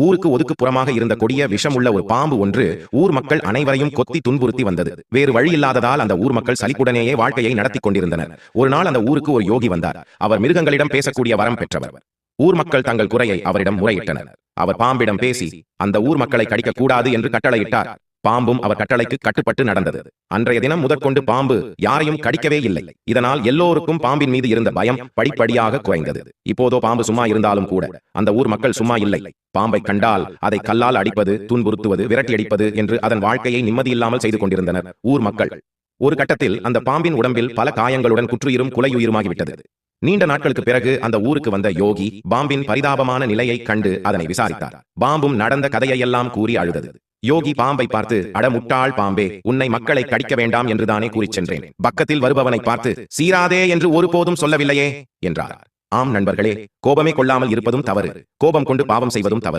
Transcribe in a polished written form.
ஊருக்கு ஒதுக்குப்புறமாக இருந்த கொடிய விஷமுள்ள ஒரு பாம்பு ஒன்று ஊர் மக்கள் அனைவரையும் கொத்தி துன்புறுத்தி வந்தது. வேறு வழியில்லாததால் அந்த ஊர் மக்கள் சலிப்புடனேயே வாழ்க்கையை நடத்திக் கொண்டிருந்தனர். ஒரு நாள் அந்த ஊருக்கு ஒரு யோகி வந்தார். அவர் மிருகங்களிடம் பேசக்கூடிய வரம் பெற்றவர். ஊர் மக்கள் தங்கள் குறையை அவரிடம் முறையிட்டனர். அவர் பாம்பிடம் பேசி அந்த ஊர் மக்களை கடிக்கக் கூடாது என்று கட்டளையிட்டார். பாம்பும் அவர் கட்டளைக்கு கட்டுப்பட்டு நடந்தது. அன்றைய தினம் முதற்கொண்டு பாம்பு யாரையும் கடிக்கவே இல்லை. இதனால் எல்லோருக்கும் பாம்பின் மீது இருந்த பயம் படிப்படியாக குறைந்தது. இப்போதோ பாம்பு சும்மா இருந்தாலும் கூட அந்த ஊர் மக்கள் சும்மா இல்லை. பாம்பை கண்டால் அதை கல்லால் அடிப்பது, துன்புறுத்துவது, விரட்டி அடிப்பது என்று அதன் வாழ்க்கையை நிம்மதியில்லாமல் செய்து கொண்டிருந்தனர் ஊர் மக்கள். ஒரு கட்டத்தில் அந்த பாம்பின் உடம்பில் பல காயங்களுடன் குற்றுயிரும் குலையுயிருமாகிவிட்டது. நீண்ட நாட்களுக்கு பிறகு அந்த ஊருக்கு வந்த யோகி பாம்பின் பரிதாபமான நிலையை கண்டு அதனை விசாரித்தார். பாம்பும் நடந்த கதையெல்லாம் கூறி அழுதது. யோகி பாம்பை பார்த்து, அட முட்டாள் பாம்பே, உன்னை மக்களை கடிக்க வேண்டாம் என்றுதானே கூறிச் சென்றேன். பக்கத்தில் வருபவனை பார்த்து சீராதே என்று ஒருபோதும் சொல்லவில்லையே என்றார். ஆம் நண்பர்களே, கோபமே கொள்ளாமல் இருப்பதும் தவறு, கோபம் கொண்டு பாவம் செய்வதும் தவறு.